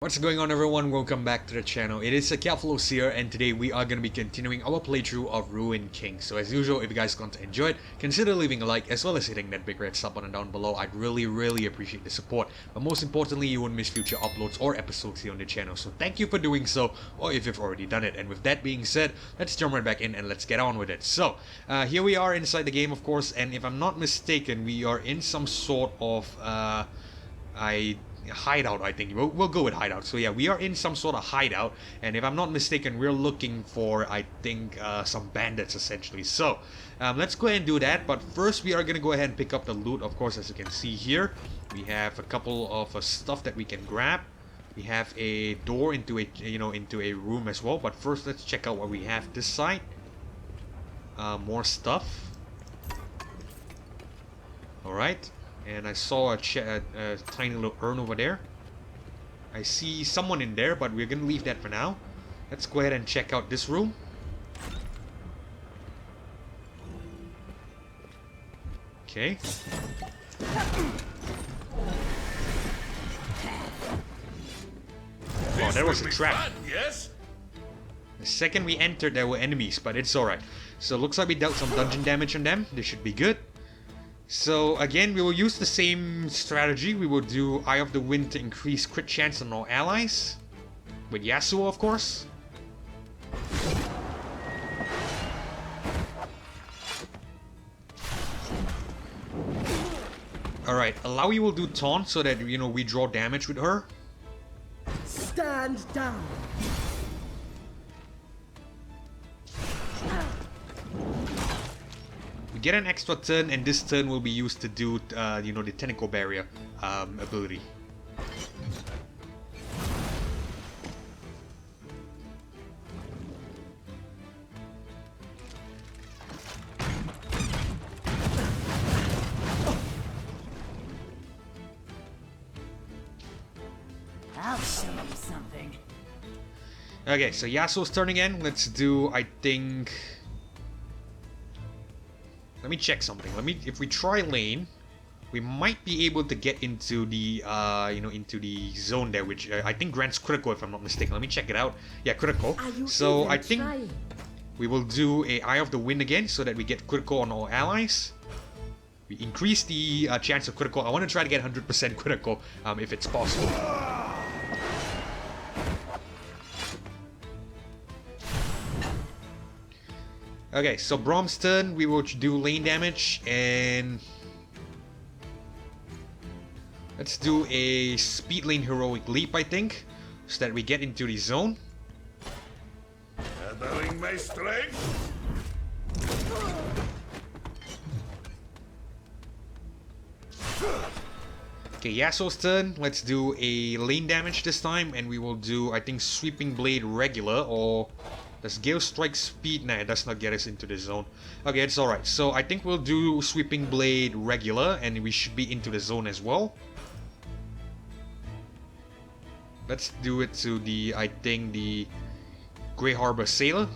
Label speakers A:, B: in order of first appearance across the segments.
A: What's going on, everyone? Welcome back to the channel. It is Akiafolos here, and today we are going to be continuing our playthrough of Ruined King. So as usual, if you guys want to enjoy it, consider leaving a like as well as hitting that big red sub button down below. I'd really appreciate the support. But most importantly, you won't miss future uploads or episodes here on the channel. So thank you for doing so, or if you've already done it. And with that being said, let's jump right back in and let's get on with it. So here we are inside the game, of course, and if I'm not mistaken, we are in some sort of hideout. I think we'll go with hideout. So yeah, we are in some sort of hideout, and if I'm not mistaken, we're looking for, I think, some bandits essentially. So let's go ahead and do that, but first we are gonna go ahead and pick up the loot. Of course, as you can see here, we have a couple of stuff that we can grab. We have a door into a into a room as well, but first let's check out what we have this side. More stuff. Alright. And I saw a tiny little urn over there. I see someone in there, but we're gonna leave that for now. Let's go ahead and check out this room. Okay. Oh, that was a trap.
B: Yes.
A: The second we entered, there were enemies, but it's alright. So looks like we dealt some dungeon damage on them. This should be good. So again, we will use the same strategy. We will do Eye of the Wind to increase crit chance on all allies. With Yasuo, of course. Alright, Alawi will do taunt so that, we draw damage with her.
C: Stand down.
A: We get an extra turn, and this turn will be used to do, the tentacle barrier ability.
C: I'll show you something.
A: Okay, so Yasuo's turn again. Let's do, I think... Let me check something. If we try lane, we might be able to get into the, into the zone there, which I think grants critical, if I'm not mistaken. Let me check it out. Yeah, critical. So I think we will do a Eye of the Wind again, so that we get critical on all allies. We increase the chance of critical. I want to try to get 100% critical, if it's possible. Okay, so Brom's turn, we will do lane damage, and let's do a speed lane heroic leap, I think, so that we get into the zone.
B: Gathering my strength.
A: Okay, Yasuo's turn, let's do a lane damage this time, and we will do, I think, Sweeping Blade regular, or... Does Gale Strike speed? Nah, it does not get us into the zone. Okay, it's alright. So I think we'll do Sweeping Blade regular, and we should be into the zone as well. Let's do it to the, I think, the Grey Harbor Sailor.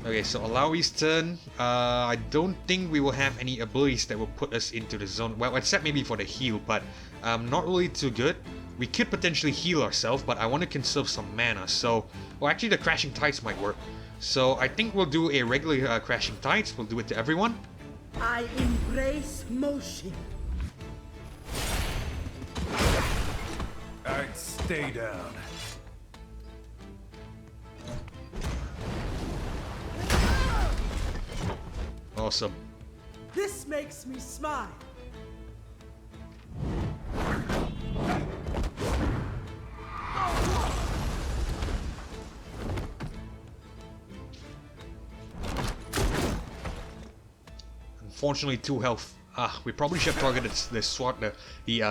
A: Okay, so Alawi's turn. I don't think we will have any abilities that will put us into the zone. Well, except maybe for the heal, but not really too good. We could potentially heal ourselves, but I want to conserve some mana, so... Well, actually the Crashing Tides might work. So I think we'll do a regular Crashing Tides. We'll do it to everyone.
C: I embrace motion.
B: Alright, stay down.
A: Awesome.
C: This makes me smile.
A: Unfortunately, 2 health. We probably should have targeted the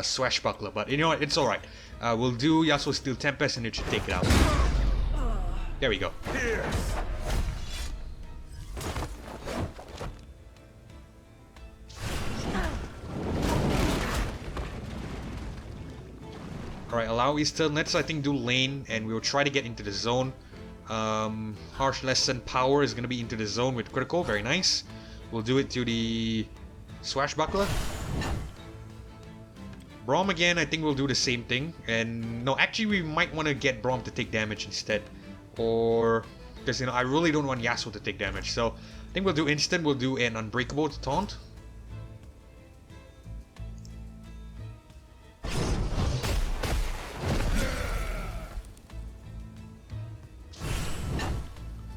A: swashbuckler, but you know what? It's alright. We'll do Yasuo's Steel Tempest, and it should take it out. There we go.
B: Here.
A: Alright, Alawi's turn. Let's, I think, do lane, and we'll try to get into the zone. Harsh Lesson Power is going to be into the zone with critical. Very nice. We'll do it to the Swashbuckler. Braum again, I think we'll do the same thing. And no, actually we might want to get Braum to take damage instead. Or, because you know, I really don't want Yasuo to take damage. So, I think we'll do instant, we'll do an Unbreakable to taunt.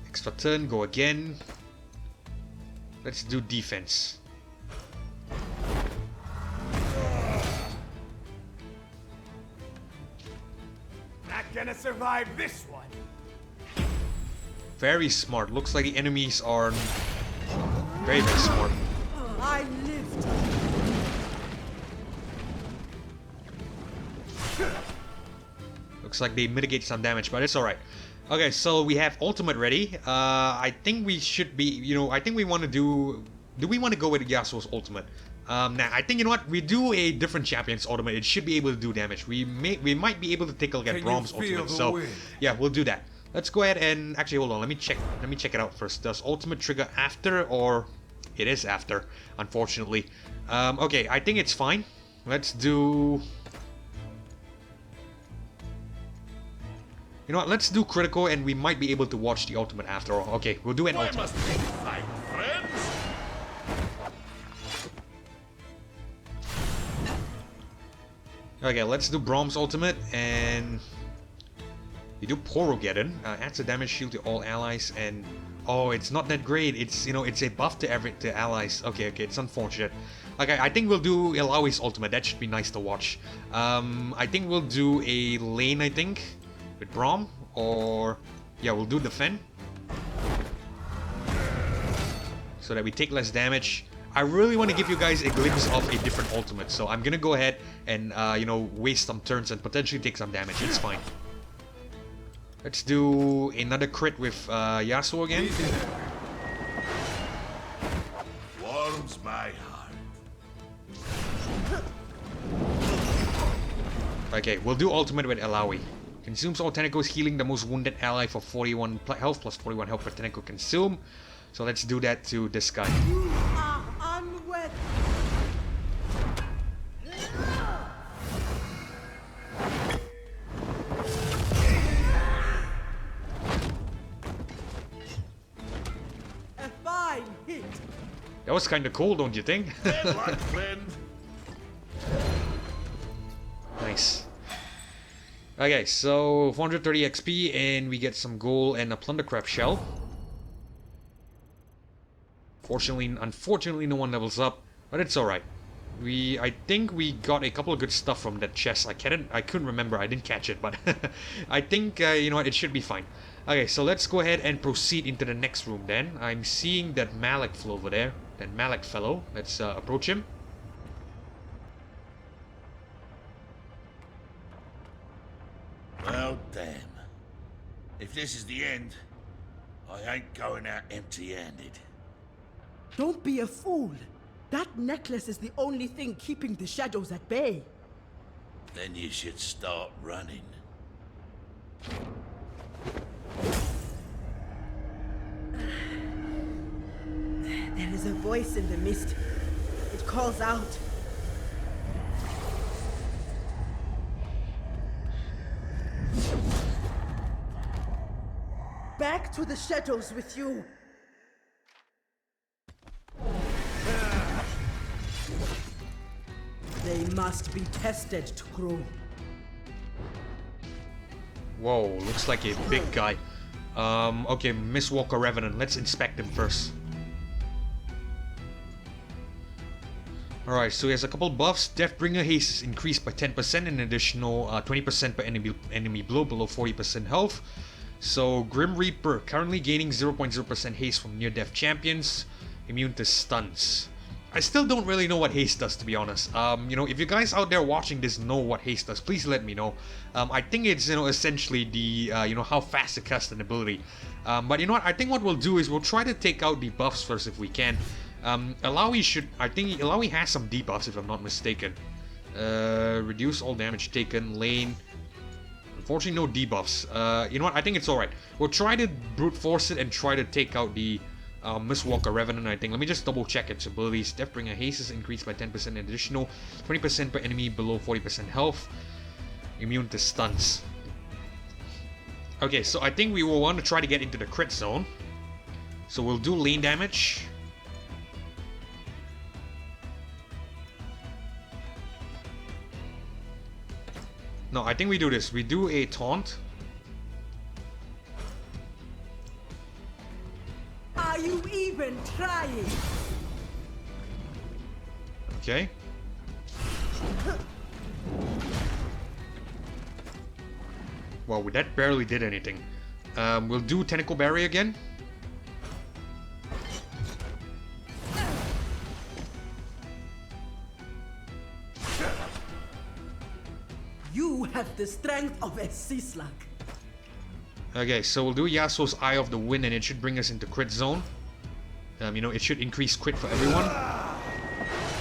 A: Extra turn, go again. Let's do defense.
B: Not gonna survive this one.
A: Very smart. Looks like the enemies are very, very smart.
C: I lived.
A: Looks like they mitigate some damage, but it's alright. Okay, so we have ultimate ready. I think we should be, you know, I think we want to do we want to go with Yasuo's ultimate? Nah, I think, you know what, we do a different champion's ultimate. It should be able to do damage. We might be able to take a look at Braum's ultimate. So, yeah, we'll do that. Let's go ahead and actually hold on. Let me check it out first. Does ultimate trigger after, or it is after? Unfortunately. Okay, I think it's fine. Let's do. You know what? Let's do critical, and we might be able to watch the ultimate after all. Okay, we'll do an
B: Why
A: ultimate.
B: must we fight, friends?
A: Okay, let's do Braum's ultimate, and we do Porogeddon. Adds a damage shield to all allies, and oh, it's not that great. It's, you know, it's a buff to allies. Okay, it's unfortunate. Okay, I think we'll do Ilawi's ultimate. That should be nice to watch. I think we'll do a lane, I think, with Braum, or yeah, we'll do defend so that we take less damage. I really want to give you guys a glimpse of a different ultimate, so I'm gonna go ahead and you know, waste some turns and potentially take some damage. It's fine. Let's do another crit with Yasuo again.
B: Warms my heart.
A: Okay, we'll do ultimate with Ilawi. Consumes all tentacles, healing the most wounded ally for 41 health plus 41 health per tentacle consume. So let's do that to this guy.
C: You are unworthy. A fine hit.
A: That was kind of cool, don't you think?
B: Good luck, friend.
A: Nice. Okay, so 430 XP, and we get some gold and a Plundercraft shell. Unfortunately, no one levels up, but it's alright. I think we got a couple of good stuff from that chest. I couldn't remember. I didn't catch it, but I think you know what, it should be fine. Okay, so let's go ahead and proceed into the next room. Then I'm seeing that Malik flow over there. That Malik fellow. Let's approach him.
B: Well, damn. If this is the end, I ain't going out empty-handed.
C: Don't be a fool. That necklace is the only thing keeping the shadows at bay.
B: Then you should start running.
C: There is a voice in the mist. It calls out. Back to the shadows with you. They must be tested to grow.
A: Whoa, looks like a big guy. Okay, Mistwalker Revenant. Let's inspect him first. Alright, so he has a couple buffs. Deathbringer haste is increased by 10% and an additional 20% per enemy blow below 40% health. So, Grim Reaper, currently gaining 0.0% haste from near-death champions. Immune to stuns. I still don't really know what haste does, to be honest. You know, if you guys out there watching this know what haste does, please let me know. I think it's, you know, essentially the, you know, how fast it casts an ability. But you know what, I think what we'll do is we'll try to take out the buffs first if we can. I think Ilawi has some debuffs if I'm not mistaken. Reduce all damage taken, lane. Unfortunately, no debuffs. You know what, I think it's alright. We'll try to brute force it and try to take out the Mistwalker Revenant, I think. Let me just double check its abilities. Deathbringer haste is increased by 10%, additional 20% per enemy below 40% health. Immune to stuns. Okay, so I think we will want to try to get into the crit zone. So we'll do lane damage. No, I think we do this. We do a taunt.
C: Are you even trying?
A: Okay. Well, that barely did anything. We'll do Tentacle Barrier again.
C: You have the strength of a sea slug.
A: Okay, so we'll do Yasuo's Eye of the Wind, and it should bring us into crit zone. You know, it should increase crit for everyone.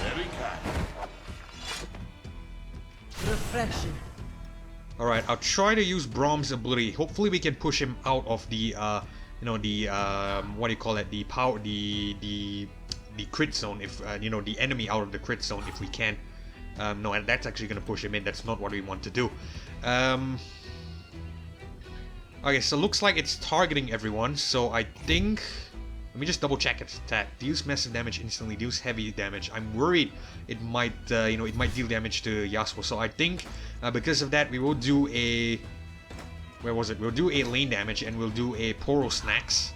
B: Very kind.
C: Refreshing.
A: Alright, I'll try to use Brom's ability. Hopefully we can push him out of the, you know, the, what do you call it? The power, the crit zone, if, you know, the enemy out of the crit zone if we can. No, and that's actually going to push him in. That's not what we want to do. Okay, so looks like it's targeting everyone. So I think... Let me just double check its attack. Deals massive damage instantly, deals heavy damage. I'm worried it might, you know, it might deal damage to Yasuo. So I think because of that, we will do a... Where was it? We'll do a lane damage and we'll do a Poro Snacks.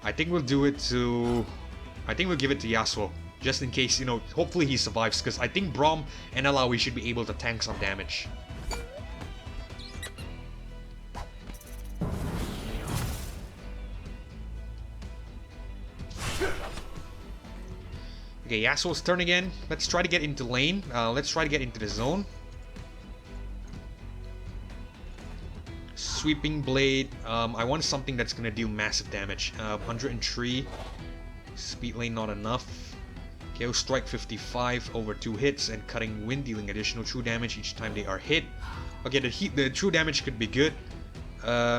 A: I think we'll do it to... I think we'll give it to Yasuo. Just in case, you know, hopefully he survives. Because I think Braum and Alawi should be able to tank some damage. Okay, Yasuo's turn again. Let's try to get into lane. Let's try to get into the zone. Sweeping Blade. I want something that's going to deal massive damage. 103. Speed Lane not enough. KO Strike 55 over 2 hits, and Cutting Wind dealing additional true damage each time they are hit. Okay, the true damage could be good.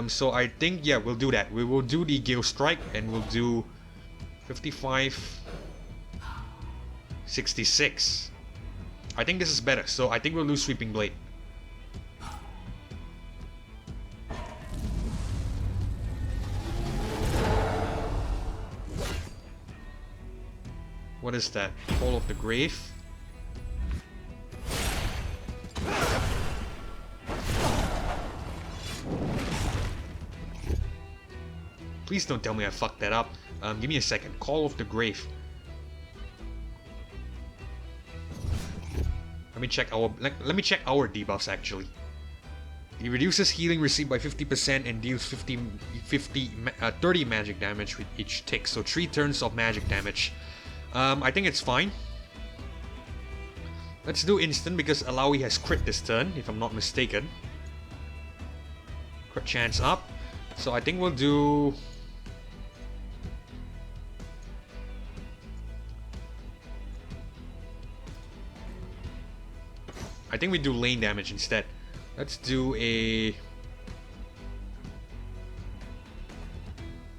A: So I think, yeah, we'll do that. We will do the Gale Strike, and we'll do 55... 66. I think this is better, so I think we'll lose Sweeping Blade. What is that? Call of the Grave? Please don't tell me I fucked that up. Give me a second. Call of the Grave. Let me check our debuffs actually. He reduces healing received by 50% and deals 30 magic damage with each tick. So 3 turns of magic damage. I think it's fine. Let's do instant because Alawi has crit this turn, if I'm not mistaken. Crit chance up. So I think we'll do... I think we do lane damage instead. Let's do a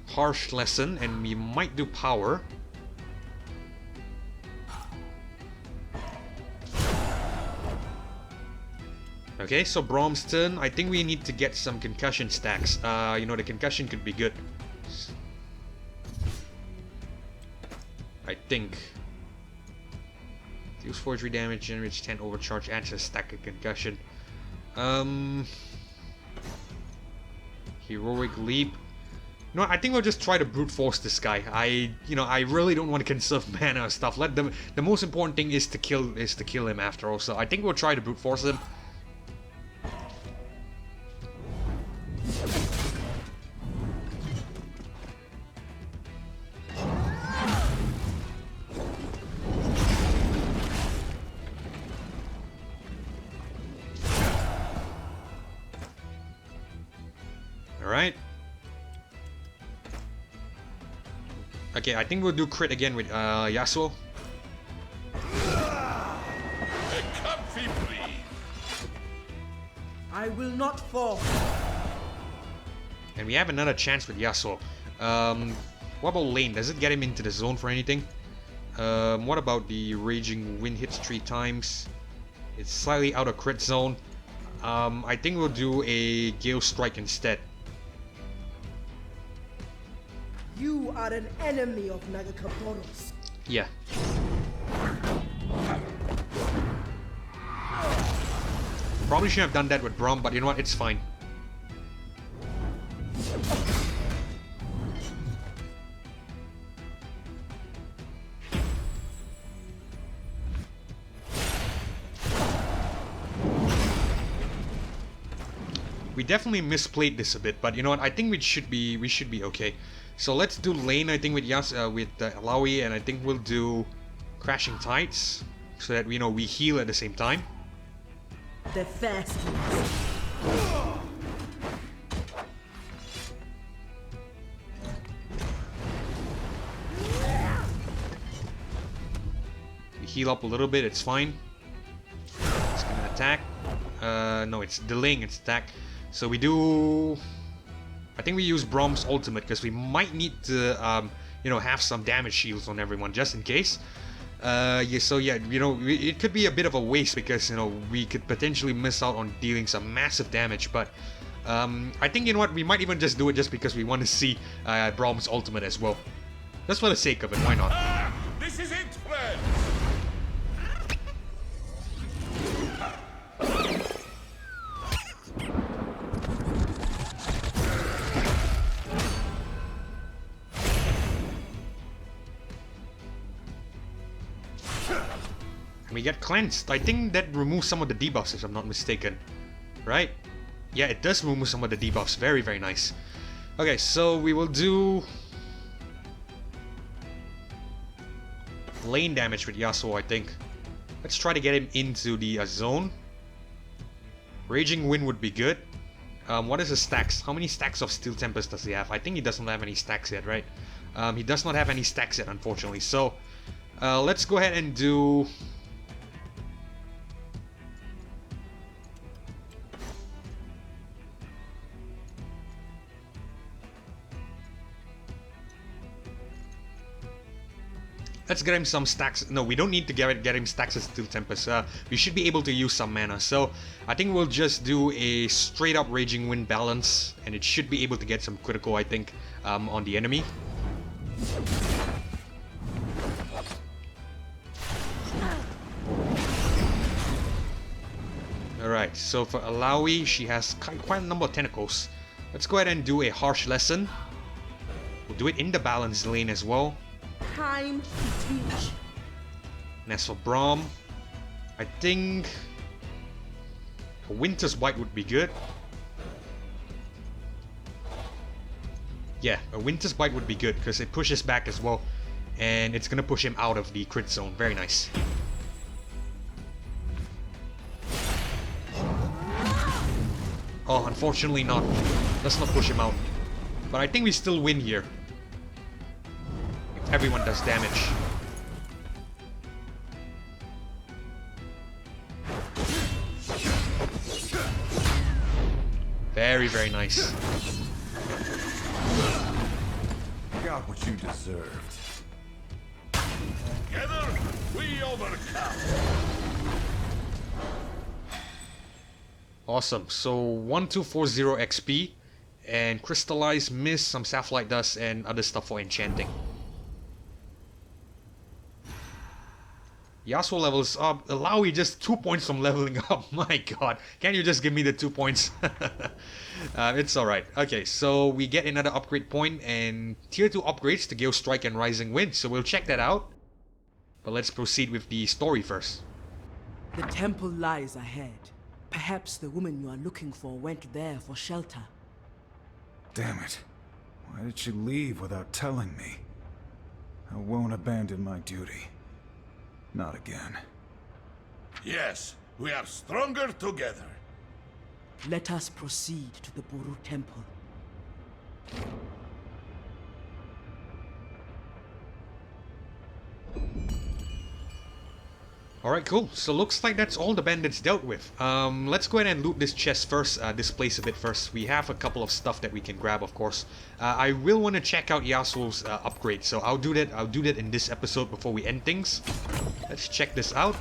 A: Harsh Lesson, and we might do power. Okay, so Braum's turn. I think we need to get some concussion stacks. You know, the concussion could be good. I think. Deals 43 damage, generates 10 overcharge, adds a stack of concussion. Heroic Leap. No, I think we'll just try to brute force this guy. I really don't want to conserve mana or stuff. The most important thing is to kill him after all. So I think we'll try to brute force him. Alright. Okay, I think we'll do crit again with Yasuo.
B: A comfy breeze.
C: I will not fall.
A: And we have another chance with Yasuo. What about lane? Does it get him into the zone for anything? What about the Raging Wind hits 3 times? It's slightly out of crit zone. I think we'll do a Gale Strike instead.
C: You are an enemy of Nagakaboro's.
A: Yeah. Probably shouldn't have done that with Braum, but you know what? It's fine. We definitely misplayed this a bit, but you know what? I think we should be okay. So let's do lane. I think with Alawi, and I think we'll do Crashing Tides, so that we heal at the same time.
C: The fast.
A: We heal up a little bit. It's fine. It's gonna attack. No, it's delaying its attack. So we do. I think we use Braum's ultimate because we might need to, have some damage shields on everyone just in case. Yeah, so yeah, it could be a bit of a waste because we could potentially miss out on dealing some massive damage. But I think we might even just do it just because we want to see Braum's ultimate as well. Just for the sake of it, why not?
B: This is it, friends!
A: We get cleansed. I think that removes some of the debuffs if I'm not mistaken. Right? Yeah, it does remove some of the debuffs. Very, very nice. Okay, so we will do lane damage with Yasuo, I think. Let's try to get him into the zone. Raging Wind would be good. What is his stacks? How many stacks of Steel Tempest does he have? I think he doesn't have any stacks yet, right? He does not have any stacks yet, unfortunately. So, let's go ahead and do... Let's get him some stacks. No, we don't need to get him stacks of Steel Tempest. We should be able to use some mana. So I think we'll just do a straight up Raging Wind balance, and it should be able to get some critical, I think, on the enemy. Alright, so for Alawi, she has quite a number of tentacles. Let's go ahead and do a Harsh Lesson. We'll do it in the balance lane as well.
C: Time to teach.
A: And as for Braum, I think a Winter's Bite would be good. Yeah, a Winter's Bite would be good because it pushes back as well. And it's gonna push him out of the crit zone. Very nice. Oh, unfortunately not. Let's not push him out. But I think we still win here. If everyone does damage. Very, very nice.
D: Got what you deserved.
B: Together, we overcome.
A: Awesome. So 1240 XP and Crystallize, Mist, some Sapphire Dust, and other stuff for enchanting. Yasuo levels up. Alawi just 2 points from leveling up. My god. Can you just give me the 2 points? It's alright. Okay, so we get another upgrade point and tier 2 upgrades to Gale Strike and Rising Wind. So we'll check that out. But let's proceed with the story first.
C: The temple lies ahead. Perhaps the woman you are looking for went there for shelter.
D: Damn it. Why did she leave without telling me? I won't abandon my duty. Not again.
B: Yes, we are stronger together.
C: Let us proceed to the Buru Temple.
A: Alright, cool. So looks like that's all the bandits dealt with. Let's go ahead and loot this chest first, this place a bit first. We have a couple of stuff that we can grab, of course. I will want to check out Yasuo's upgrade, so I'll do that in this episode before we end things. Let's check this out.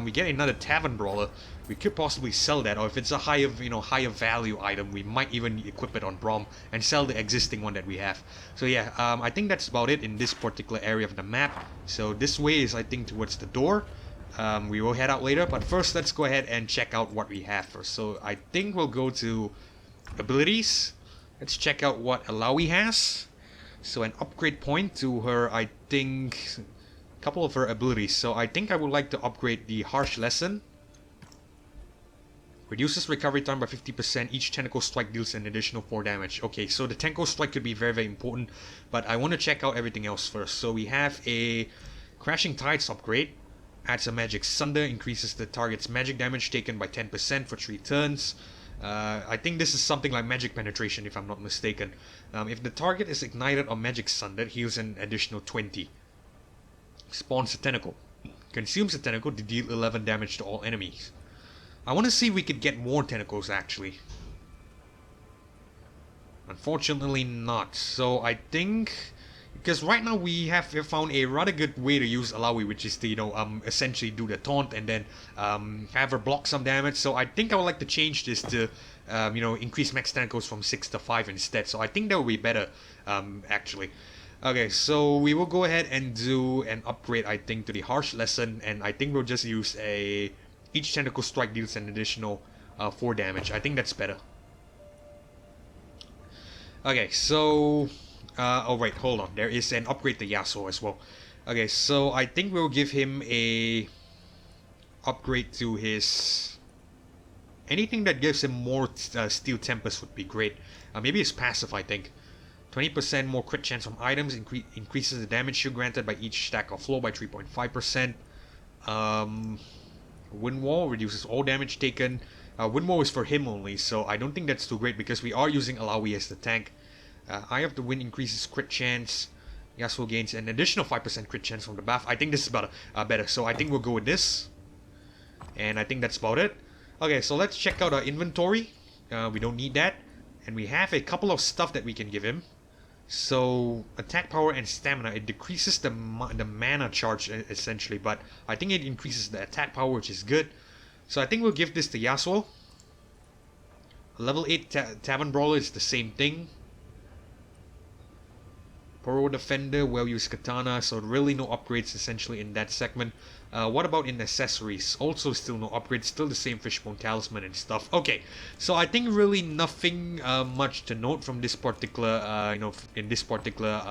A: We get another Tavern Brawler. We could possibly sell that, or if it's a higher value item, we might even equip it on Brom and sell the existing one that we have. So yeah, I think that's about it in this particular area of the map. So this way is, I think, towards the door. We will head out later, but first let's go ahead and check out what we have first. So I think we'll go to abilities. Let's check out what Alawi has. So an upgrade point to her, I think, a couple of her abilities. So I think I would like to upgrade the Harsh Lesson. Reduces recovery time by 50%. Each tentacle strike deals an additional 4 damage. Okay, so the tentacle strike could be very, very important, but I want to check out everything else first. So we have a Crashing Tides upgrade. Adds a Magic Sunder, increases the target's magic damage taken by 10% for 3 turns. I think this is something like Magic Penetration, if I'm not mistaken. If the target is ignited or Magic Sundered, heals an additional 20. Spawns a tentacle. Consumes a tentacle to deal 11 damage to all enemies. I want to see if we could get more tentacles, actually. Unfortunately not. So I think, because right now we have found a rather good way to use Alawi, which is to, essentially do the taunt and then have her block some damage. So I think I would like to change this to, increase max tentacles from 6 to 5 instead. So I think that would be better, actually. Okay, so we will go ahead and do an upgrade, I think, to the Harsh Lesson, and I think we'll just use a... Each tentacle strike deals an additional 4 damage. I think that's better. Okay, so... oh wait, hold on. There is an upgrade to Yasuo as well. Okay, so I think we'll give him a... upgrade to his... Anything that gives him more Steel Tempest would be great. Maybe his passive, I think. 20% more crit chance from items. Increases the damage shield granted by each stack of flow by 3.5%. Wind Wall reduces all damage taken. Wind Wall is for him only, so I don't think that's too great because we are using Alawi as the tank. Eye of the Wind increases crit chance. Yasuo gains an additional 5% crit chance from the buff. I think this is better, so I think we'll go with this. And I think that's about it. Okay, so let's check out our inventory. We don't need that. And we have a couple of stuff that we can give him. So, attack power and stamina, it decreases the mana charge essentially, but I think it increases the attack power, which is good. So I think we'll give this to Yasuo. Level 8 Tavern Brawler is the same thing. Pro Defender, well-used Katana, so really no upgrades essentially in that segment. What about in accessories? Also still no upgrades, still the same Fishbone Talisman and stuff. Okay, so I think really nothing much to note from this particular, in this particular,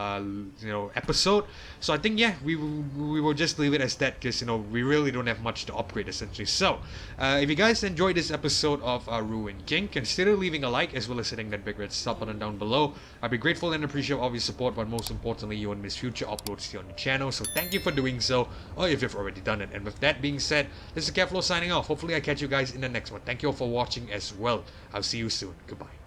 A: episode. So I think, yeah, we will just leave it as that because, we really don't have much to upgrade essentially. So, if you guys enjoyed this episode of Ruined King, consider leaving a like as well as hitting that big red sub button down below. I'd be grateful and appreciate all your support, but most importantly, you won't miss future uploads here on the channel. So thank you for doing so, or if you've already done it. And with that being said, this is Keflo signing off. Hopefully I catch you guys in the next one. Thank you all for watching as well. I'll see you soon. Goodbye.